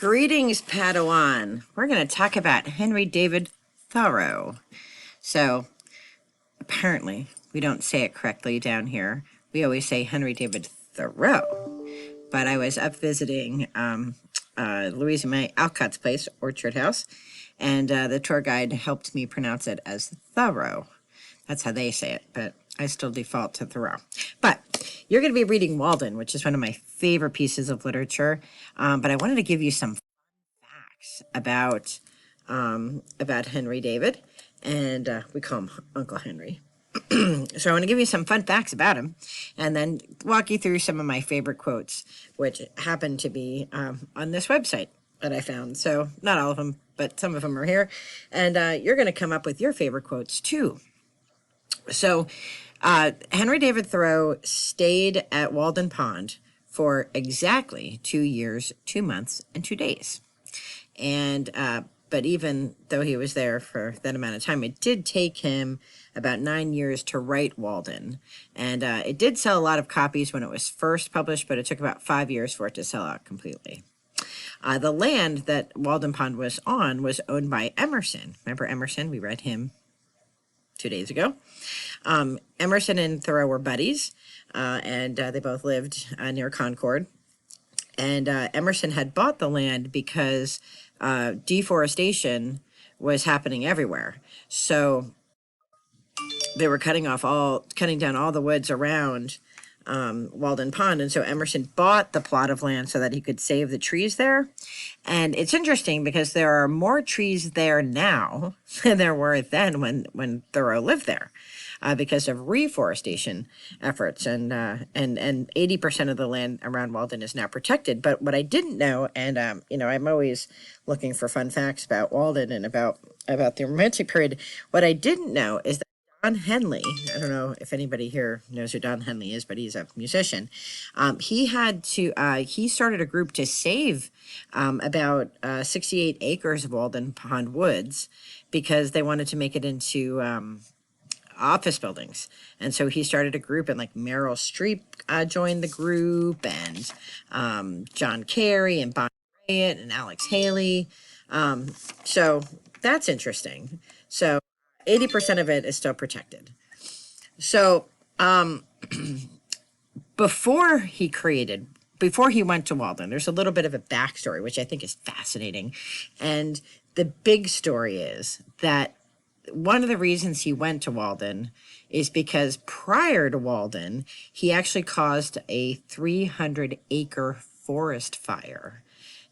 Greetings, Padawan. We're going to talk about Henry David Thoreau. So, apparently, we don't say it correctly down here. We always say Henry David Thoreau. But I was up visiting Louisa May Alcott's place, Orchard House, and the tour guide helped me pronounce it as Thoreau. That's how they say it, but I still default to Thoreau. But you're going to be reading Walden, which is one of my favorite pieces of literature. But I wanted to give you some facts about Henry David, and we call him Uncle Henry. So I want to give you some fun facts about him, and then walk you through some of my favorite quotes, which happen to be on this website that I found. So not all of them, but some of them are here, and you're going to come up with your favorite quotes too. So Henry David Thoreau stayed at Walden Pond for exactly 2 years, 2 months, and 2 days. And but even though he was there for that amount of time, it did take him about 9 years to write Walden. And it did sell a lot of copies when it was first published, but it took about 5 years for it to sell out completely. The land that Walden Pond was on was owned by Emerson. Remember Emerson? We read him 2 days ago. Emerson and Thoreau were buddies, and they both lived near Concord. And Emerson had bought the land because deforestation was happening everywhere. So they were cutting down all the woods around Walden Pond. And so Emerson bought the plot of land so that he could save the trees there. And it's interesting because there are more trees there now than there were then when Thoreau lived there. Because of reforestation efforts, and 80% of the land around Walden is now protected. But what I didn't know, and I'm always looking for fun facts about Walden and about the Romantic period. What I didn't know is that Don Henley, I don't know if anybody here knows who Don Henley is, but he's a musician. He started a group to save about 68 acres of Walden Pond woods because they wanted to make it into office buildings. And so he started a group, and like Meryl Streep joined the group, and John Kerry and Bonnie Raitt and Alex Haley. So that's interesting. So 80% of it is still protected. So before he went to Walden, there's a little bit of a backstory, which I think is fascinating. And the big story is that one of the reasons he went to Walden is because prior to Walden, he actually caused a 300-acre forest fire.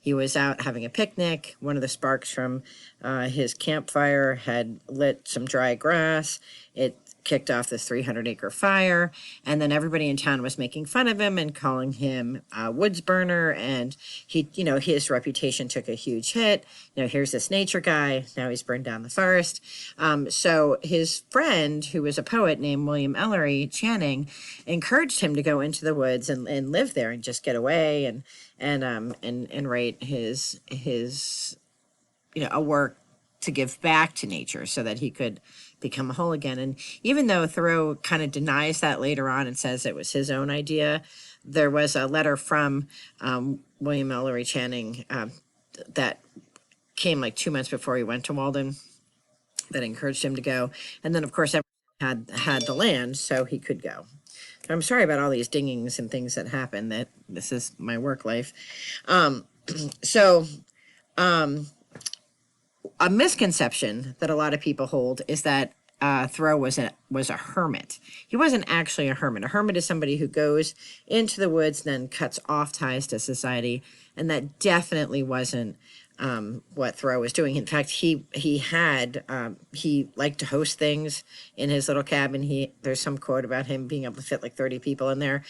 He was out having a picnic. One of the sparks from his campfire had lit some dry grass. It kicked off this 300-acre fire, and then everybody in town was making fun of him and calling him a woods burner, and his reputation took a huge hit. Here's this nature guy, now he's burned down the forest. So his friend, who was a poet named William Ellery Channing, encouraged him to go into the woods and live there and just get away and write his a work to give back to nature so that he could become whole again. And even though Thoreau kind of denies that later on and says it was his own idea, there was a letter from William Ellery Channing that came like 2 months before he went to Walden that encouraged him to go. And then, of course, everyone had the land, so he could go. I'm sorry about all these dingings and things that happen. That this is my work life. A misconception that a lot of people hold is that Thoreau was a hermit. He wasn't actually a hermit. A hermit is somebody who goes into the woods and then cuts off ties to society, and that definitely wasn't what Thoreau was doing. In fact, he liked to host things in his little cabin. There's some quote about him being able to fit like 30 people in there.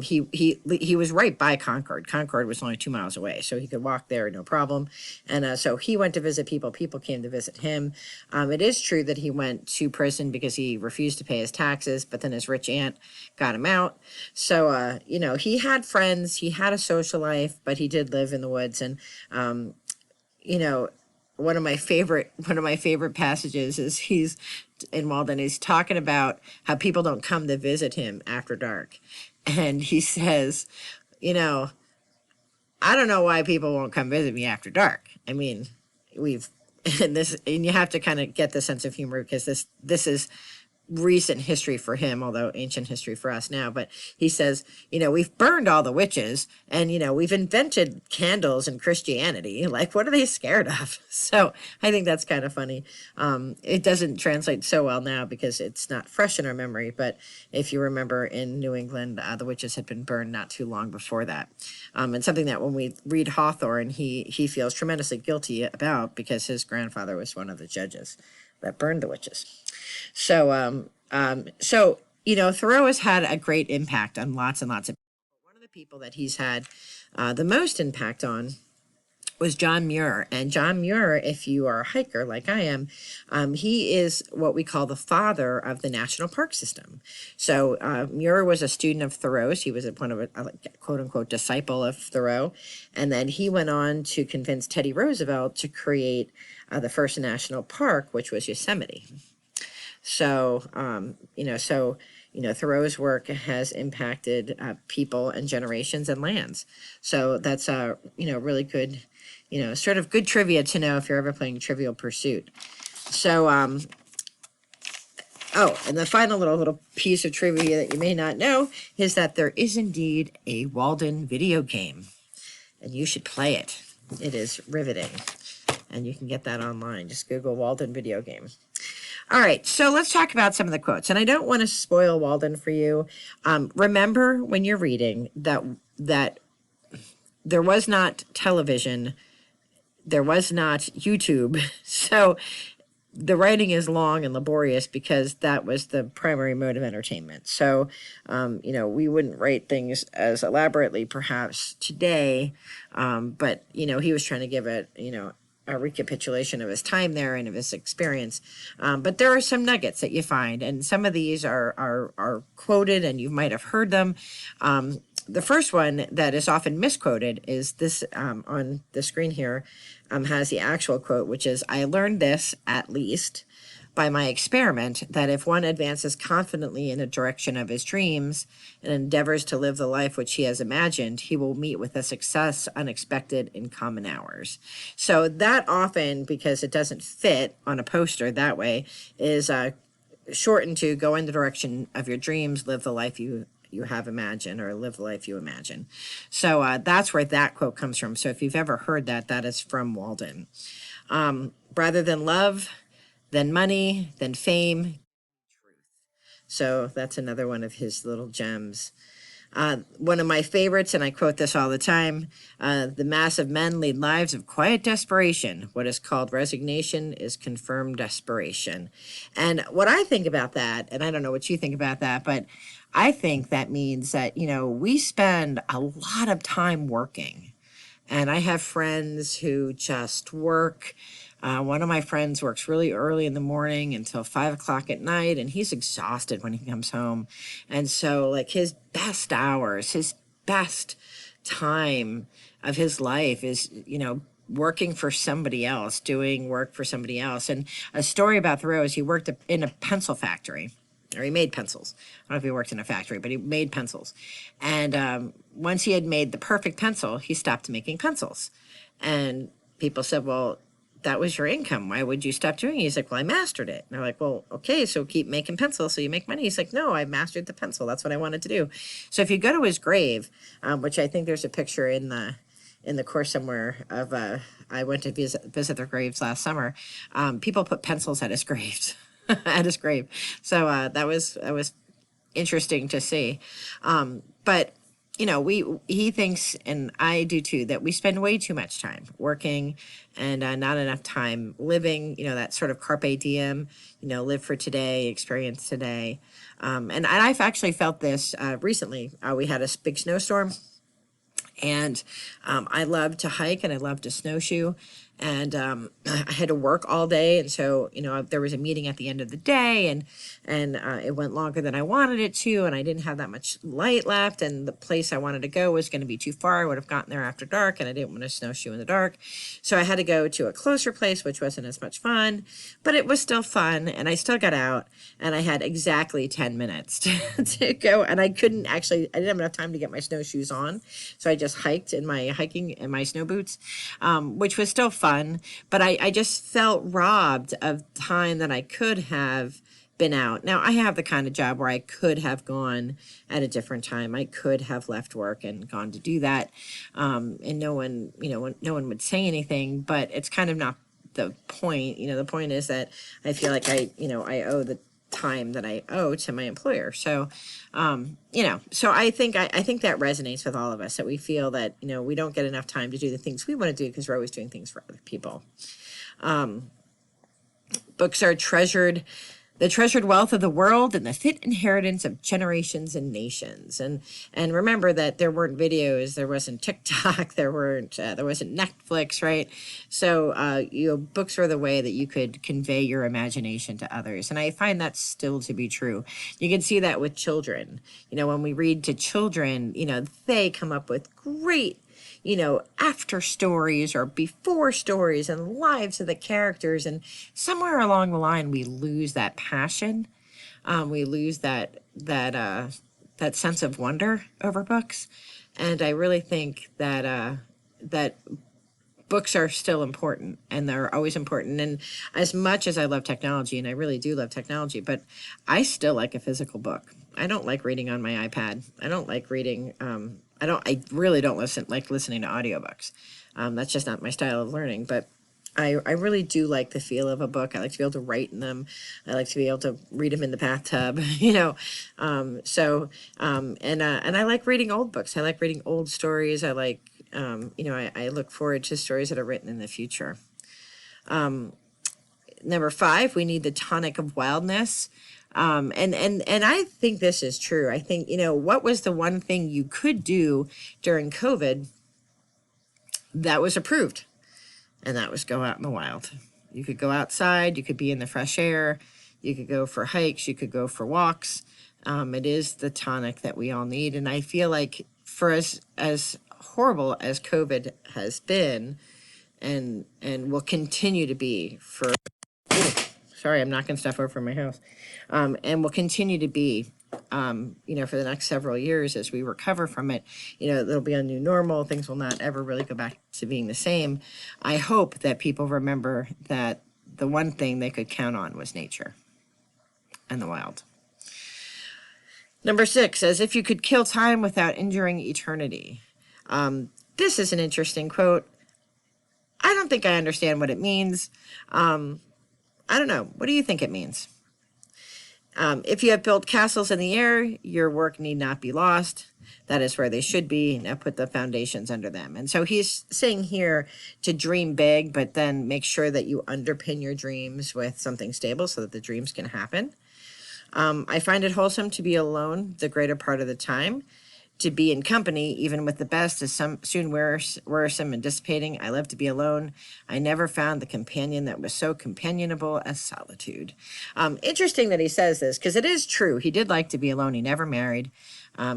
He was right by Concord. Concord was only 2 miles away, so he could walk there no problem. And so he went to visit people. People came to visit him. It is true that he went to prison because he refused to pay his taxes, but then his rich aunt got him out. So he had friends. He had a social life, but he did live in the woods. And one of my favorite passages is he's in Walden. He's talking about how people don't come to visit him after dark, and he says, I don't know why people won't come visit me after dark. I mean, we've and you have to kind of get the sense of humor because this is recent history for him, although ancient history for us now. But he says, we've burned all the witches and, we've invented candles in Christianity. Like, what are they scared of? So I think that's kind of funny. It doesn't translate so well now because it's not fresh in our memory. But if you remember in New England, the witches had been burned not too long before that. And something that when we read Hawthorne, he feels tremendously guilty about because his grandfather was one of the judges that burned the witches. So, Thoreau has had a great impact on lots and lots of people. One of the people that he's had the most impact on was John Muir. And John Muir, if you are a hiker like I am, he is what we call the father of the national park system. So Muir was a student of Thoreau's. He was one of a quote unquote disciple of Thoreau. And then he went on to convince Teddy Roosevelt to create the first national park, which was Yosemite. So, Thoreau's work has impacted people and generations and lands. So that's really good, sort of good trivia to know if you're ever playing Trivial Pursuit. So, and the final little piece of trivia that you may not know is that there is indeed a Walden video game, and you should play it. It is riveting, and you can get that online. Just Google Walden video game. All right, so let's talk about some of the quotes. And I don't want to spoil Walden for you. Remember when you're reading that there was not television, there was not YouTube. So the writing is long and laborious because that was the primary mode of entertainment. So, we wouldn't write things as elaborately perhaps today, but, he was trying to give it, a recapitulation of his time there and of his experience. But there are some nuggets that you find, and some of these are quoted and you might have heard them. The first one that is often misquoted is this on the screen here, has the actual quote, which is, "I learned this, at least, by my experiment, that if one advances confidently in the direction of his dreams and endeavors to live the life which he has imagined, he will meet with a success unexpected in common hours." So that often, because it doesn't fit on a poster that way, is shortened to go in the direction of your dreams, live the life you have imagined, or live the life you imagine. So that's where that quote comes from. So if you've ever heard that, that is from Walden. Rather than love, then money, then fame, truth. So that's another one of his little gems. One of my favorites, and I quote this all the time, "The mass of men lead lives of quiet desperation. What is called resignation is confirmed desperation." And what I think about that, and I don't know what you think about that, but I think that means that, we spend a lot of time working. And I have friends who just work. One of my friends works really early in the morning until 5 o'clock at night, and he's exhausted when he comes home. And so, like, his best hours, his best time of his life is, working for somebody else, doing work for somebody else. And a story about Thoreau is he worked in a pencil factory. Or he made pencils. I don't know if he worked in a factory, but he made pencils. And once he had made the perfect pencil, he stopped making pencils. And people said, "Well, that was your income. Why would you stop doing it?" He's like, "Well, I mastered it." And they're like, "Well, okay, so keep making pencils so you make money." He's like, "No, I mastered the pencil. That's what I wanted to do." So if you go to his grave, which I think there's a picture in the course somewhere of, I went to visit their graves last summer. People put pencils at his graves. At his grave. So that was interesting to see. But he thinks, and I do too, that we spend way too much time working and not enough time living, that sort of carpe diem, live for today, experience today. And I've actually felt this recently. We had a big snowstorm. And I love to hike and I love to snowshoe. And I had to work all day. And so, there was a meeting at the end of the day and it went longer than I wanted it to. And I didn't have that much light left. And the place I wanted to go was going to be too far. I would have gotten there after dark and I didn't want to snowshoe in the dark. So I had to go to a closer place, which wasn't as much fun, but it was still fun. And I still got out and I had exactly 10 minutes to go. And I didn't have enough time to get my snowshoes on. So I just hiked in my snow boots, which was still fun. But I just felt robbed of time that I could have been out. Now, I have the kind of job where I could have gone at a different time. I could have left work and gone to do that. And no one, no one would say anything, but it's kind of not the point. The point is that I feel like I owe the time that I owe to my employer. So, so I think that resonates with all of us, that we feel that, we don't get enough time to do the things we want to do because we're always doing things for other people. Books are the treasured wealth of the world and the fit inheritance of generations and nations. And remember that there weren't videos, there wasn't TikTok, there wasn't Netflix, right? So books were the way that you could convey your imagination to others, and I find that still to be true. You can see that with children. When we read to children, they come up with great after stories or before stories and lives of the characters. And somewhere along the line, we lose that passion. We lose that sense of wonder over books. And I really think that that books are still important, and they're always important. And as much as I love technology, and I really do love technology, but I still like a physical book. I don't like reading on my iPad. I don't like reading, I really don't like listening to audiobooks. That's just not my style of learning, but I really do like the feel of a book. I like to be able to write in them. I like to be able to read them in the bathtub, and I like reading old books. I like reading old stories. I like, I look forward to stories that are written in the future. Number 5, we need the tonic of wildness. And I think this is true. I think, what was the one thing you could do during COVID that was approved? And that was go out in the wild. You could go outside, you could be in the fresh air, you could go for hikes, you could go for walks. It is the tonic that we all need. And I feel like for as horrible as COVID has been and will continue to be for, sorry, I'm knocking stuff over my house, and will continue to be, for the next several years as we recover from it. There'll be a new normal. Things will not ever really go back to being the same. I hope that people remember that the one thing they could count on was nature and the wild. Number 6, as if you could kill time without injuring eternity. This is an interesting quote. I don't think I understand what it means. I don't know. What do you think it means? If you have built castles in the air, your work need not be lost. That is where they should be. Now put the foundations under them. And so he's saying here to dream big, but then make sure that you underpin your dreams with something stable so that the dreams can happen. I find it wholesome to be alone the greater part of the time. To be in company, even with the best, is soon wearisome and dissipating. I love to be alone. I never found the companion that was so companionable as solitude. Interesting that he says this, because it is true. He did like to be alone. He never married.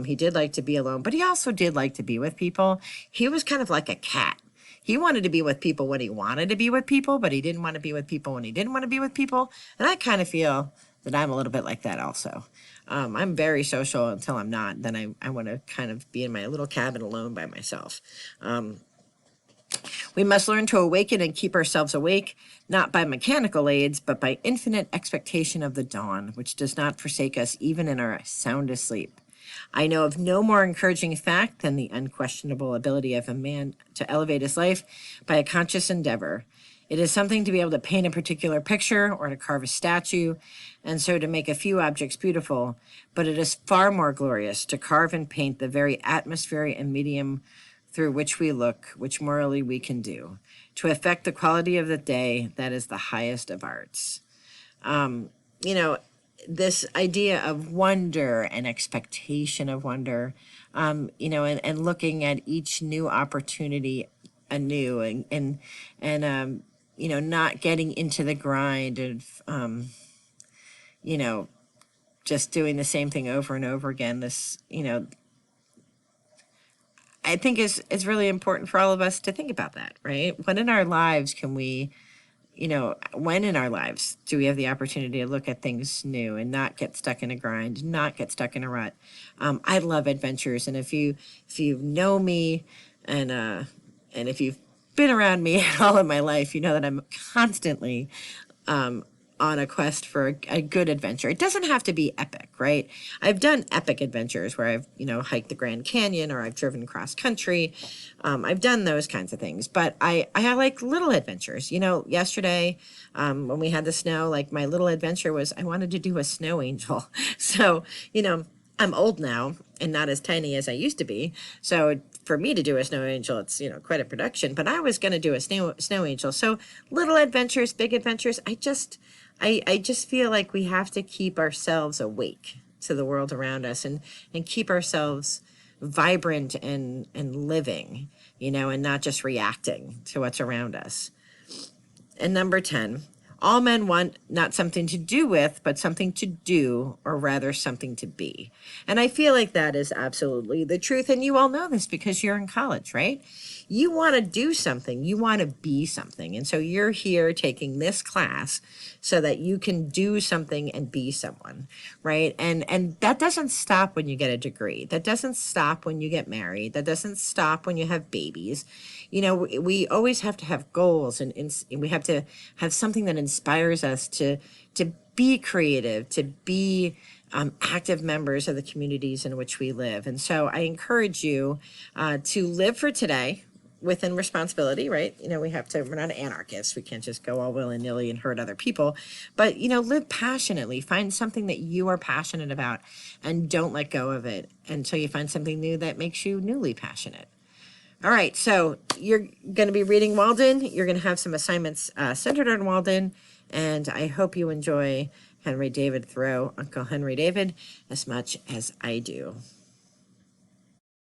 He did like to be alone, but he also did like to be with people. He was kind of like a cat. He wanted to be with people when he wanted to be with people, but he didn't want to be with people when he didn't want to be with people. And I kind of feel that I'm a little bit like that also. I'm very social until I'm not. Then I want to kind of be in my little cabin alone by myself. We must learn to awaken and keep ourselves awake, not by mechanical aids, but by infinite expectation of the dawn, which does not forsake us even in our soundest sleep. I know of no more encouraging fact than the unquestionable ability of a man to elevate his life by a conscious endeavor. It is something to be able to paint a particular picture or to carve a statue, and so to make a few objects beautiful, but it is far more glorious to carve and paint the very atmosphere and medium through which we look, which morally we can do. To affect the quality of the day, that is the highest of arts. This idea of wonder and expectation of wonder, and looking at each new opportunity anew and not getting into the grind of, just doing the same thing over and over again. This, I think is really important for all of us to think about that, right? When in our lives can we, when in our lives do we have the opportunity to look at things new and not get stuck in a grind, not get stuck in a rut? I love adventures, and if you know me, and if you've been around me at all in my life, you know that I'm constantly on a quest for a good adventure. It doesn't have to be epic, right? I've done epic adventures where I've, hiked the Grand Canyon, or I've driven cross country. I've done those kinds of things, but I like little adventures. Yesterday, when we had the snow, like, my little adventure was I wanted to do a snow angel. So, I'm old now and not as tiny as I used to be. So for me to do a snow angel, it's, quite a production, but I was going to do a snow angel. So little adventures, big adventures. I just feel like we have to keep ourselves awake to the world around us, and keep ourselves vibrant and living, and not just reacting to what's around us. And number 10, all men want not something to do with, but something to do, or rather something to be. And I feel like that is absolutely the truth. And you all know this because you're in college, right? You want to do something, you want to be something. And so you're here taking this class so that you can do something and be someone, right? And that doesn't stop when you get a degree. That doesn't stop when you get married. That doesn't stop when you have babies. We always have to have goals, and we have to have something that inspires us to be creative, to be active members of the communities in which we live. And so I encourage you to live for today within responsibility, right? We're not anarchists. We can't just go all willy-nilly and hurt other people, but, live passionately. Find something that you are passionate about, and don't let go of it until you find something new that makes you newly passionate. All right, so you're going to be reading Walden. You're going to have some assignments centered on Walden, and I hope you enjoy Henry David Thoreau, Uncle Henry David, as much as I do.